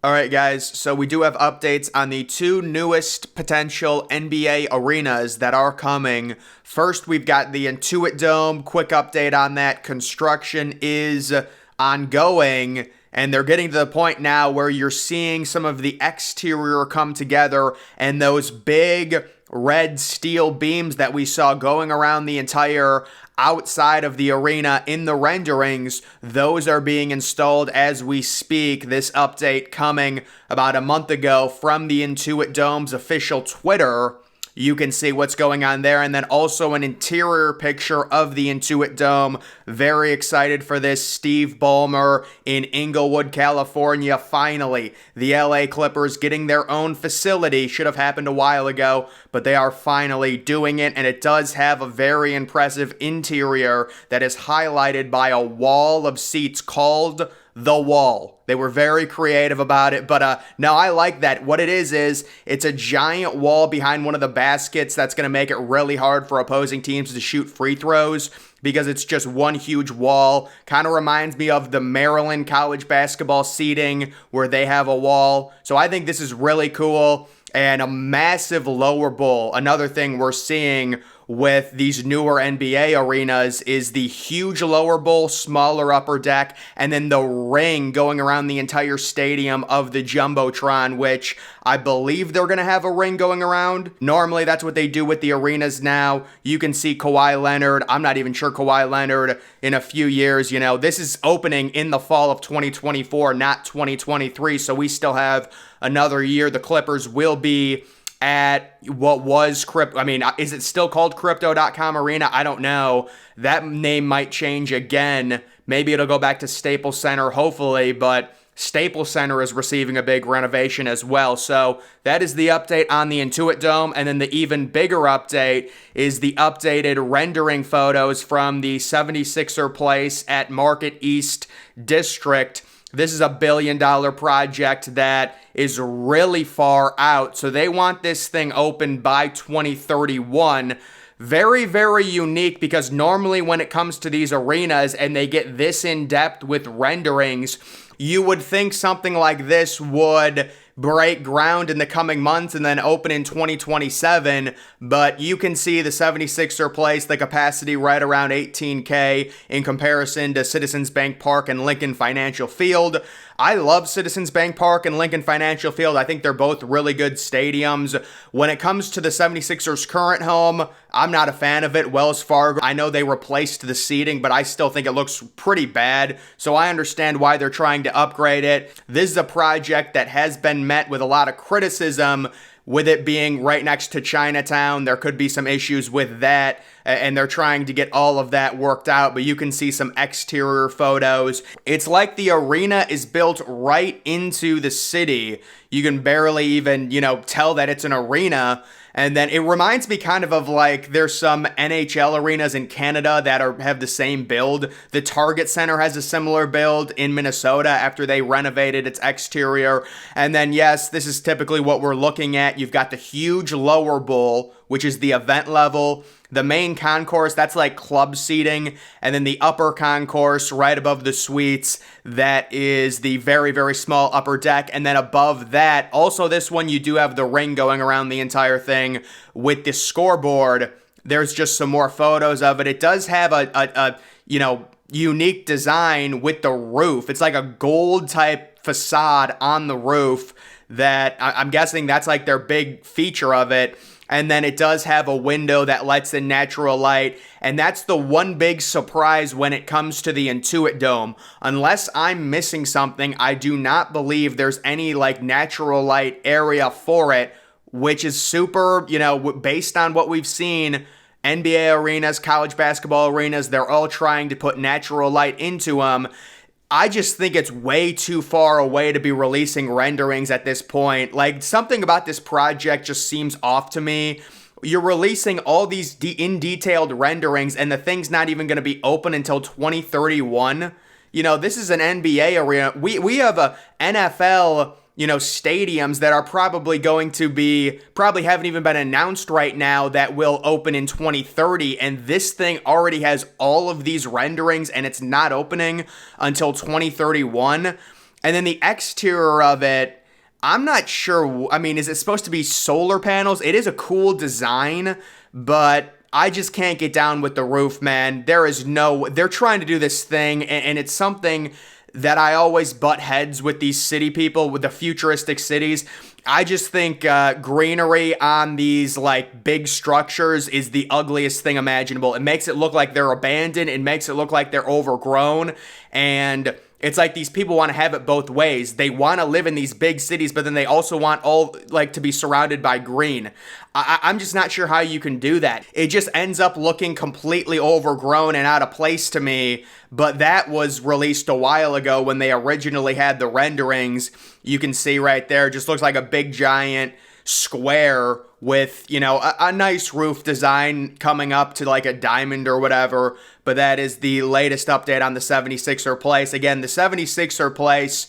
All right, guys, so we do have updates on the two newest potential NBA arenas that are coming. First, we've got the Intuit Dome. Quick update on that. Construction is ongoing, and they're getting to the point now where you're seeing some of the exterior come together, and those big red steel beams that we saw going around the entire outside of the arena in the renderings, those are being installed as we speak. This update coming about a month ago from the Intuit Dome's official Twitter. You can see what's going on there, and then also an interior picture of the Intuit Dome. Very excited for this. Steve Ballmer in Inglewood, California. Finally, the LA Clippers getting their own facility. Should have happened a while ago, but they are finally doing it, and it does have a very impressive interior that is highlighted by a wall of seats called The Wall. They were very creative about it, but no, I like that. What it is it's a giant wall behind one of the baskets that's going to make it really hard for opposing teams to shoot free throws because it's just one huge wall. Kind of reminds me of the Maryland college basketball seating where they have a wall. So I think this is really cool. And a massive lower bowl. Another thing we're seeing with these newer NBA arenas is the huge lower bowl, smaller upper deck, and then the ring going around the entire stadium of the Jumbotron, which I believe they're going to have a ring going around. Normally, that's what they do with the arenas now. You can see Kawhi Leonard. I'm not even sure Kawhi Leonard in a few years. You know, this is opening in the fall of 2024, not 2023, so we still have another year. The Clippers will be at what was Crypto. I mean, is it still called Crypto.com Arena? I don't know. That name might change again. Maybe it'll go back to Staples Center, hopefully, but Staples Center is receiving a big renovation as well. So that is the update on the Intuit Dome. And then the even bigger update is the updated rendering photos from the 76er place at Market East District. This is a $1 billion project that is really far out. So they want this thing open by 2031. Very, very unique because normally when it comes to these arenas and they get this in depth with renderings, you would think something like this would break ground in the coming months and then open in 2027, but you can see the 76er place, the capacity right around 18K in comparison to Citizens Bank Park and Lincoln Financial Field. I love Citizens Bank Park and Lincoln Financial Field. I think they're both really good stadiums. When it comes to the 76ers' current home, I'm not a fan of it. Wells Fargo, I know they replaced the seating, but I still think it looks pretty bad, so I understand why they're trying to upgrade it. This is a project that has been met with a lot of criticism with it being right next to Chinatown. There could be some issues with that, and they're trying to get all of that worked out, but you can see some exterior photos. It's like the arena is built right into the city. You can barely even, tell that it's an arena. And then it reminds me kind of like there's some NHL arenas in Canada that have the same build. The Target Center has a similar build in Minnesota after they renovated its exterior. And then, yes, this is typically what we're looking at. You've got the huge lower bowl, which is the event level. The main concourse, that's like club seating. And then the upper concourse right above the suites, that is the very, very small upper deck. And then above that, also this one, you do have the ring going around the entire thing with the scoreboard. There's just some more photos of it. It does have a unique design with the roof. It's like a gold type facade on the roof that I'm guessing that's like their big feature of it. And then it does have a window that lets in natural light. And that's the one big surprise when it comes to the Intuit Dome. Unless I'm missing something, I do not believe there's any like natural light area for it, which is super, based on what we've seen. NBA arenas, college basketball arenas, they're all trying to put natural light into them. I just think it's way too far away to be releasing renderings at this point. Like, something about this project just seems off to me. You're releasing all these in-detailed renderings, and the thing's not even going to be open until 2031. This is an NBA arena. We have a NFL stadiums that are probably haven't even been announced right now that will open in 2030. And this thing already has all of these renderings and it's not opening until 2031. And then the exterior of it, I'm not sure. I mean, is it supposed to be solar panels? It is a cool design, but I just can't get down with the roof, man. They're trying to do this thing, and it's something that I always butt heads with these city people, with the futuristic cities. I just think greenery on these like big structures is the ugliest thing imaginable. It makes it look like they're abandoned. It makes it look like they're overgrown. And it's like these people want to have it both ways. They want to live in these big cities, but then they also want all like to be surrounded by green. I'm just not sure how you can do that. It just ends up looking completely overgrown and out of place to me. But that was released a while ago when they originally had the renderings. You can see right there, it just looks like a big giant square with, a nice roof design coming up to like a diamond or whatever. But that is the latest update on the 76er Place. Again, the 76er Place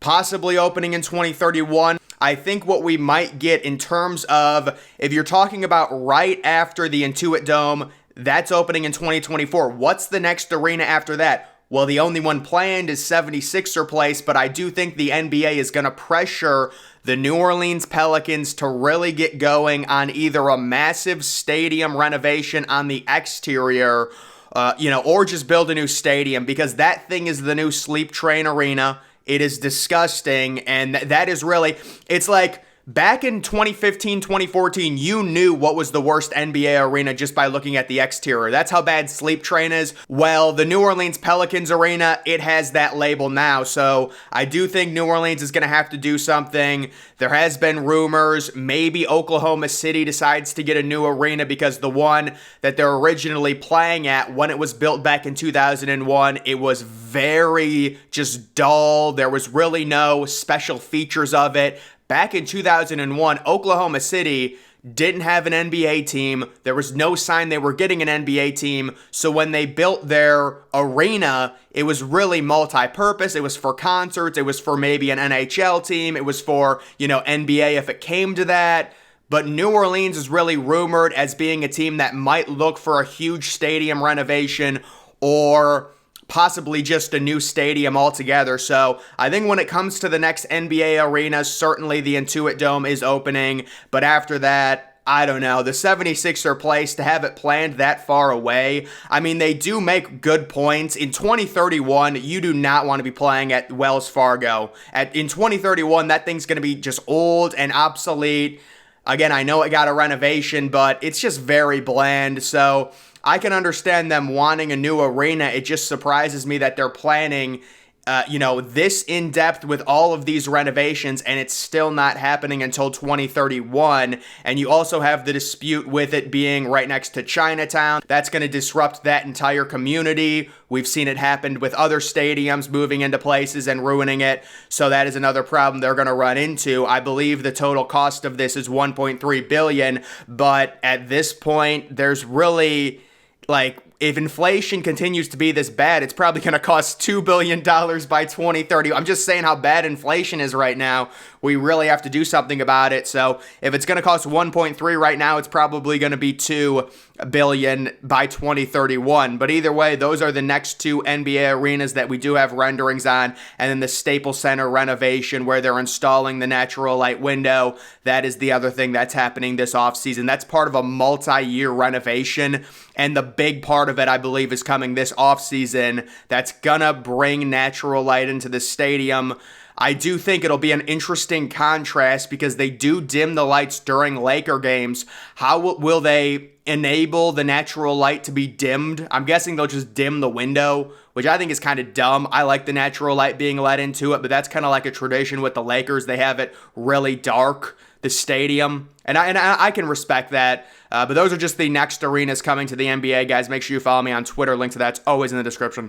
possibly opening in 2031. I think what we might get in terms of, if you're talking about right after the Intuit Dome, that's opening in 2024. What's the next arena after that? Well, the only one planned is 76er Place, but I do think the NBA is going to pressure the New Orleans Pelicans to really get going on either a massive stadium renovation on the exterior, or just build a new stadium, because that thing is the new sleep train arena. It is disgusting, and that is really, it's like, back in 2015, 2014, you knew what was the worst NBA arena just by looking at the exterior. That's how bad Sleep Train is. Well, the New Orleans Pelicans arena, it has that label now. So I do think New Orleans is going to have to do something. There has been rumors maybe Oklahoma City decides to get a new arena because the one that they're originally playing at, when it was built back in 2001, it was very just dull. There was really no special features of it. Back in 2001, Oklahoma City didn't have an NBA team. There was no sign they were getting an NBA team. So when they built their arena, it was really multi-purpose. It was for concerts. It was for maybe an NHL team. It was for, NBA if it came to that. But New Orleans is really rumored as being a team that might look for a huge stadium renovation or possibly just a new stadium altogether. So I think when it comes to the next NBA arena, certainly the Intuit Dome is opening. But after that, I don't know. The 76er Place, to have it planned that far away, I mean, they do make good points. In 2031, you do not want to be playing at Wells Fargo. In 2031, that thing's going to be just old and obsolete. Again, I know it got a renovation, but it's just very bland. So I can understand them wanting a new arena. It just surprises me that they're planning, this in depth with all of these renovations, and it's still not happening until 2031. And you also have the dispute with it being right next to Chinatown. That's going to disrupt that entire community. We've seen it happen with other stadiums moving into places and ruining it. So that is another problem they're going to run into. I believe the total cost of this is $1.3 billion, but at this point, there's really, if inflation continues to be this bad, it's probably going to cost $2 billion by 2030. I'm just saying how bad inflation is right now. We really have to do something about it. So if it's going to cost 1.3 right now, it's probably going to be $2 billion by 2031. But either way, those are the next two NBA arenas that we do have renderings on. And then the Staples Center renovation where they're installing the natural light window. That is the other thing that's happening this offseason. That's part of a multi-year renovation. And the big part of it, I believe, is coming this offseason. That's gonna bring natural light into the stadium. I do think it'll be an interesting contrast because they do dim the lights during Laker games. How will they enable the natural light to be dimmed? I'm guessing they'll just dim the window, which I think is kind of dumb. I like the natural light being let into it, but that's kind of like a tradition with the Lakers. They have it really dark, the stadium, and I can respect that. But those are just the next arenas coming to the NBA, guys. Make sure you follow me on Twitter. Link to that's always in the description.